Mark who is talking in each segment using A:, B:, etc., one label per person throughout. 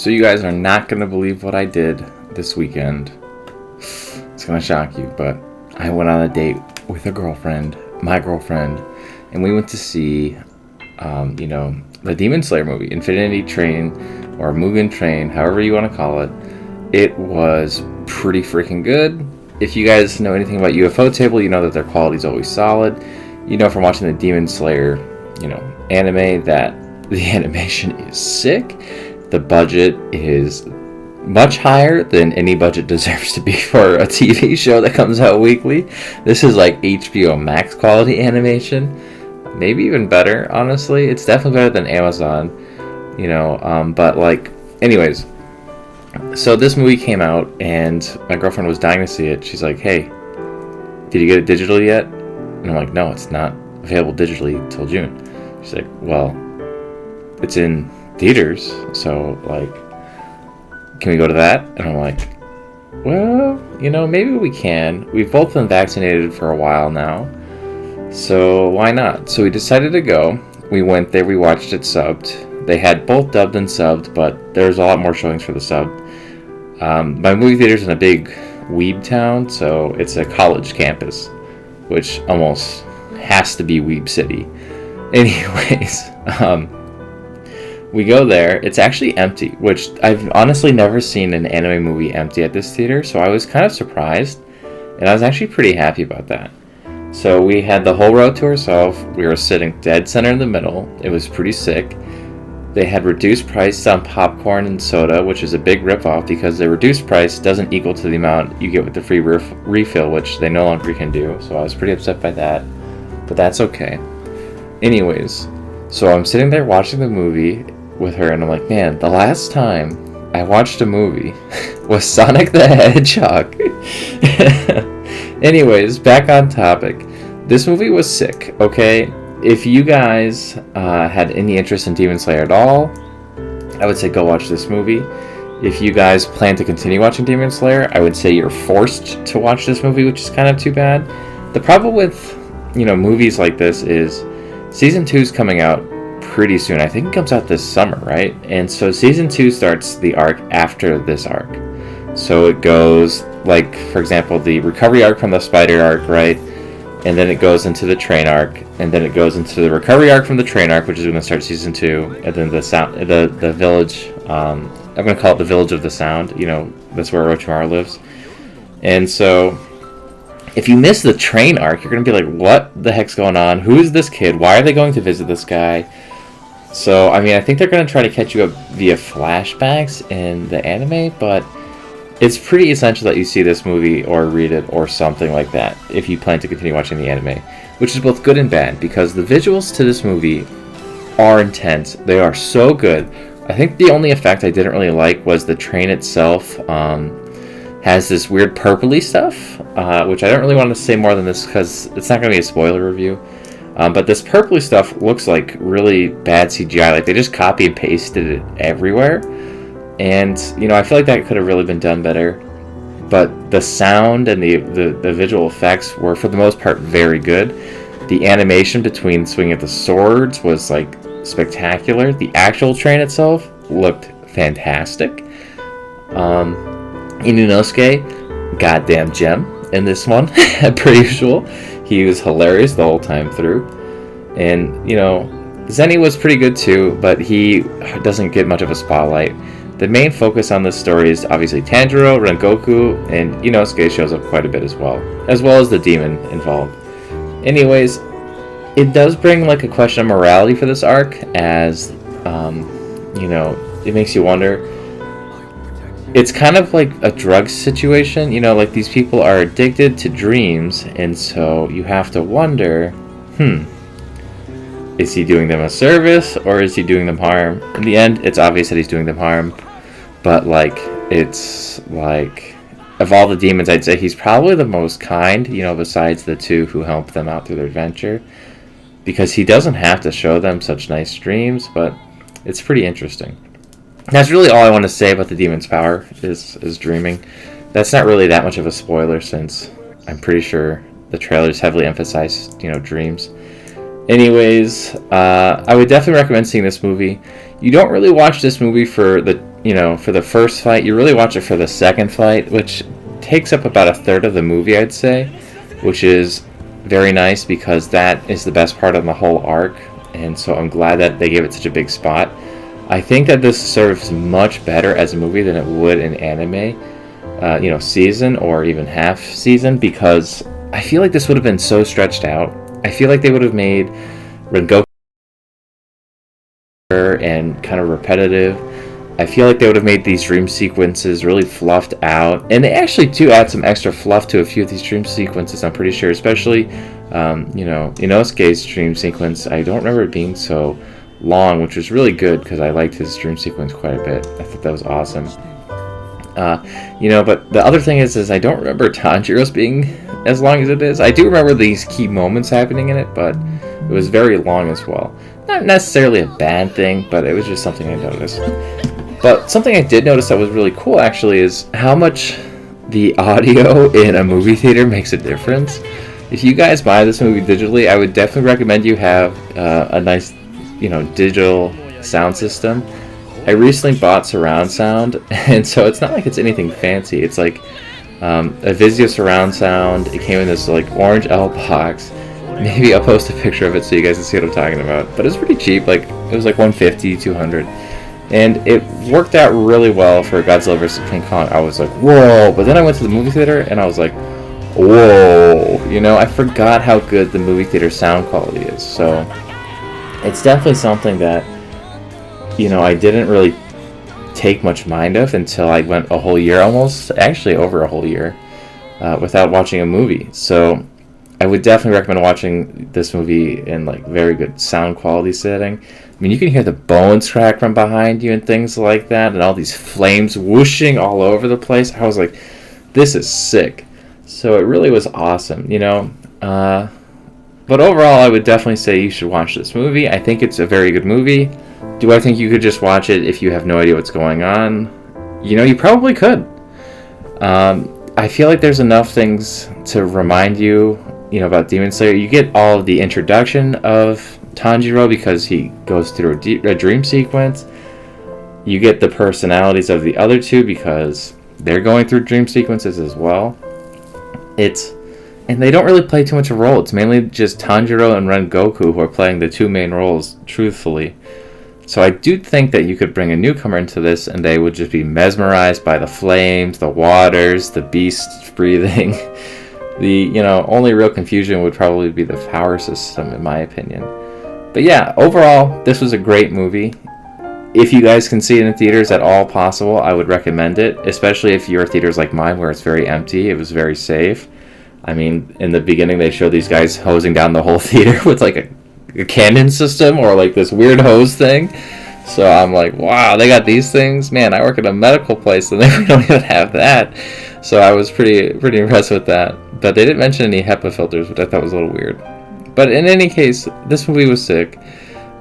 A: So you guys are not going to believe what I did this weekend. It's going to shock you, but I went on a date with my girlfriend, and we went to see, the Demon Slayer movie, Infinity Train, or Mugen Train, however you want to call it. It was pretty freaking good. If you guys know anything about UFO Table, you know that their quality is always solid. You know from watching the Demon Slayer, anime, that the animation is sick. The budget is much higher than any budget deserves to be for a TV show that comes out weekly. This is like HBO Max quality animation. Maybe even better, honestly. It's definitely better than Amazon, but anyways. So this movie came out, and my girlfriend was dying to see it. She's like, hey, did you get it digitally yet? And I'm like, no, it's not available digitally until June. She's like, well, it's in theaters, so, can we go to that? And I'm like, well, maybe we can. We've both been vaccinated for a while now, so why not? So we decided to go. We went there, we watched it subbed. They had both dubbed and subbed, but there's a lot more showings for the sub. My movie theater's in a big weeb town, so it's a college campus, which almost has to be Weeb City. Anyways, we go there. It's actually empty, which I've honestly never seen an anime movie empty at this theater, so I was kind of surprised, and I was actually pretty happy about that. So we had the whole row to ourselves. We were sitting dead center in the middle. It was pretty sick. They had reduced price on popcorn and soda, which is a big ripoff because the reduced price doesn't equal to the amount you get with the free refill, which they no longer can do. So I was pretty upset by that, but that's okay. Anyways, so I'm sitting there watching the movie with her, and I'm like, man, the last time I watched a movie was Sonic the Hedgehog. Anyways, back on topic. This movie was sick, okay? If you guys had any interest in Demon Slayer at all, I would say go watch this movie. If you guys plan to continue watching Demon Slayer, I would say you're forced to watch this movie, which is kind of too bad. The problem with, movies like this is Season 2 is coming out pretty soon. I think it comes out this summer, right? And so Season 2 starts the arc after this arc. So it goes, for example, the recovery arc from the spider arc, right? And then it goes into the train arc, and then it goes into the recovery arc from the train arc, which is going to start Season 2, and then the village, I'm going to call it the Village of the Sound, that's where Orochimaru lives. And so, if you miss the train arc, you're going to be like, what the heck's going on? Who is this kid? Why are they going to visit this guy? So, I think they're going to try to catch you up via flashbacks in the anime, but it's pretty essential that you see this movie or read it or something like that if you plan to continue watching the anime, which is both good and bad because the visuals to this movie are intense. They are so good. I think the only effect I didn't really like was the train itself has this weird purpley stuff, which I don't really want to say more than this because it's not going to be a spoiler review. But this purpley stuff looks like really bad CGI. Like they just copy and pasted it everywhere. And, I feel like that could have really been done better. But the sound and the visual effects were, for the most part, very good. The animation between swinging of the swords was, spectacular. The actual train itself looked fantastic. Inunosuke, goddamn gem in this one, per usual. He was hilarious the whole time through. And, Zenny was pretty good too, but he doesn't get much of a spotlight. The main focus on this story is obviously Tanjiro, Rengoku, and Inosuke shows up quite a bit as well as the demon involved. Anyways, it does bring a question of morality for this arc, as it makes you wonder. It's kind of like a drug situation, these people are addicted to dreams, and so you have to wonder, is he doing them a service or is he doing them harm? In the end, it's obvious that he's doing them harm. But, of all the demons, I'd say he's probably the most kind, besides the two who help them out through their adventure. Because he doesn't have to show them such nice dreams, but it's pretty interesting. That's really all I want to say about the demon's power, is dreaming. That's not really that much of a spoiler, since I'm pretty sure the trailers heavily emphasize, dreams. Anyways, I would definitely recommend seeing this movie. You don't really watch this movie for the for the first fight. You really watch it for the second fight, which takes up about a third of the movie, I'd say, which is very nice because that is the best part of the whole arc, and so I'm glad that they gave it such a big spot. I think that this serves much better as a movie than it would in anime, season or even half season, because I feel like this would have been so stretched out. I feel like they would have made Rengoku and kind of repetitive. I feel like they would have made these dream sequences really fluffed out, and they actually do add some extra fluff to a few of these dream sequences, I'm pretty sure, especially Inosuke's dream sequence. I don't remember it being so long, which was really good because I liked his dream sequence quite a bit. I thought that was awesome. But the other thing is I don't remember Tanjiro's being as long as it is. I do remember these key moments happening in it, but it was very long as well. Not necessarily a bad thing, but it was just something I noticed. But something I did notice that was really cool, actually, is how much the audio in a movie theater makes a difference. If you guys buy this movie digitally, I would definitely recommend you have a nice, digital sound system. I recently bought surround sound, and so it's not like it's anything fancy. It's like a Vizio surround sound. It came in this like orange L box. Maybe I'll post a picture of it so you guys can see what I'm talking about. But it's pretty cheap. Like it was like $150, $200. And it worked out really well for Godzilla vs. King Kong. I was like, whoa. But then I went to the movie theater and I was like, whoa. I forgot how good the movie theater sound quality is. So it's definitely something that, I didn't really take much mind of until I went a whole year almost, actually over a whole year, without watching a movie. So I would definitely recommend watching this movie in like very good sound quality setting. I mean, you can hear the bones crack from behind you and things like that, and all these flames whooshing all over the place. I was like, this is sick. So it really was awesome, But overall, I would definitely say you should watch this movie. I think it's a very good movie. Do I think you could just watch it if you have no idea what's going on? You probably could. I feel like there's enough things to remind you, about Demon Slayer. You get all of the introduction of Tanjiro because he goes through a dream sequence. You get the personalities of the other two because they're going through dream sequences as well. And they don't really play too much of a role. It's mainly just Tanjiro and Rengoku who are playing the two main roles, truthfully. So I do think that you could bring a newcomer into this and they would just be mesmerized by the flames, the waters, the beasts breathing. The, only real confusion would probably be the power system, in my opinion. But yeah, overall, this was a great movie. If you guys can see it in theaters at all possible, I would recommend it, especially if your theater's like mine where it's very empty. It was very safe. I mean, in the beginning, they showed these guys hosing down the whole theater with like a cannon system or like this weird hose thing. So I'm like, wow, they got these things? Man, I work at a medical place and they don't even have that. So I was pretty impressed with that. But they didn't mention any HEPA filters, which I thought was a little weird. But in any case, this movie was sick.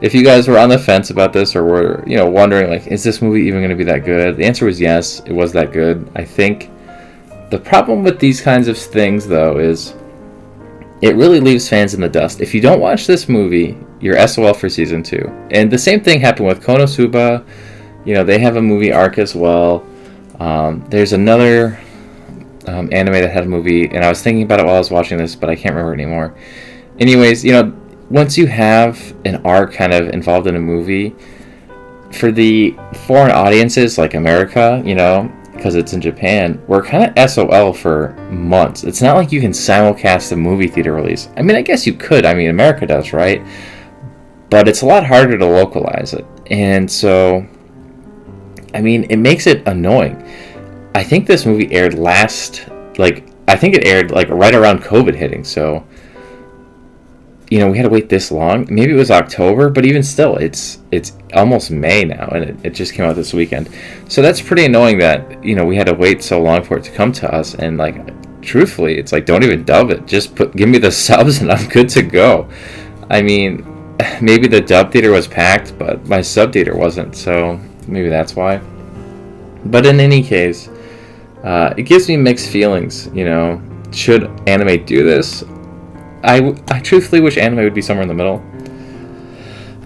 A: If you guys were on the fence about this or were, wondering, like, is this movie even going to be that good? The answer was yes, it was that good. I think the problem with these kinds of things, though, is it really leaves fans in the dust. If you don't watch this movie, you're SOL for season 2. And the same thing happened with Konosuba. They have a movie arc as well. There's another anime that had a movie, and I was thinking about it while I was watching this, but I can't remember anymore. Anyways, once you have an arc kind of involved in a movie, for the foreign audiences like America, because it's in Japan, we're kind of SOL for months. It's not like you can simulcast a movie theater release. I mean, I guess you could. I mean, America does, right? But it's a lot harder to localize it. And so, I mean, it makes it annoying. I think this movie aired right around COVID hitting, so we had to wait this long. Maybe it was October, but even still, it's almost May now, and it just came out this weekend. So that's pretty annoying that, we had to wait so long for it to come to us, and, like, truthfully, it's like, don't even dub it. Just give me the subs and I'm good to go. I mean, maybe the dub theater was packed, but my sub theater wasn't, so maybe that's why. But in any case, it gives me mixed feelings, Should anime do this? I truthfully wish anime would be somewhere in the middle.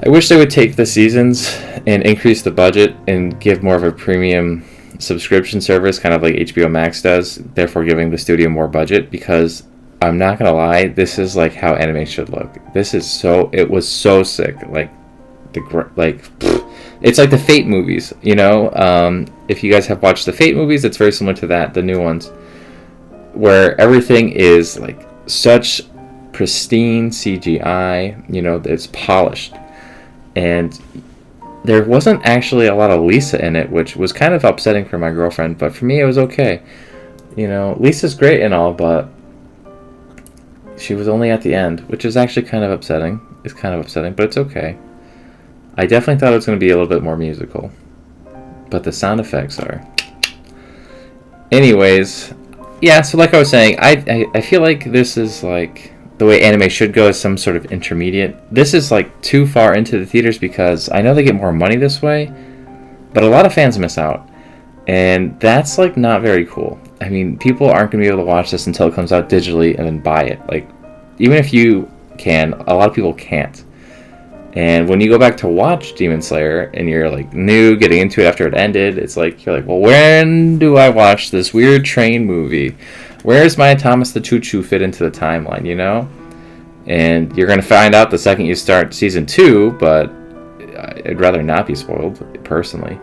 A: I wish they would take the seasons and increase the budget and give more of a premium subscription service, kind of like HBO Max does, therefore giving the studio more budget. Because I'm not gonna lie, this is like how anime should look. It was so sick. It's like the Fate movies, you know. If you guys have watched the Fate movies, it's very similar to that, the new ones, where everything is like such pristine CGI, you know, it's polished. And there wasn't actually a lot of Lisa in it, which was kind of upsetting for my girlfriend, but for me it was okay. You know, Lisa's great and all, but she was only at the end, which is actually kind of upsetting. It's kind of upsetting, but it's okay. I definitely thought it was going to be a little bit more musical, but the sound effects are. Anyways, yeah, so like I was saying, I feel like this is like the way anime should go, is some sort of intermediate. This is like too far into the theaters because I know they get more money this way, but a lot of fans miss out. And that's like not very cool. I mean, people aren't going to be able to watch this until it comes out digitally and then buy it. Like, even if you can, a lot of people can't. And when you go back to watch Demon Slayer and you're like new, getting into it after it ended, it's like you're like, well, when do I watch this weird train movie? Where's my Thomas the Choo-Choo fit into the timeline, you know? And you're going to find out the second you start season 2, but I'd rather not be spoiled, personally.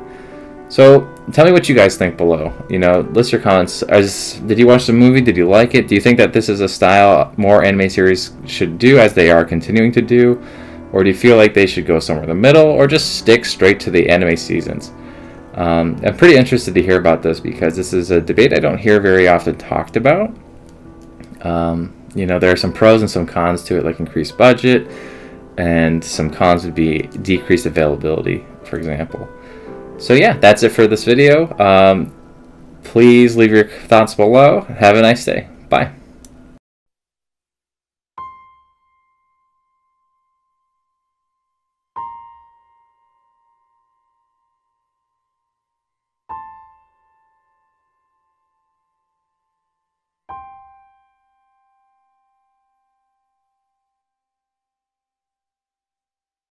A: So, tell me what you guys think below. You know, list your comments. Did you watch the movie? Did you like it? Do you think that this is a style more anime series should do, as they are continuing to do? Or do you feel like they should go somewhere in the middle, or just stick straight to the anime seasons? I'm pretty interested to hear about this, because this is a debate I don't hear very often talked about. You know, there are some pros and some cons to it, like increased budget, and some cons would be decreased availability, for example. So yeah, that's it for this video. Please leave your thoughts below. Have a nice day. Bye.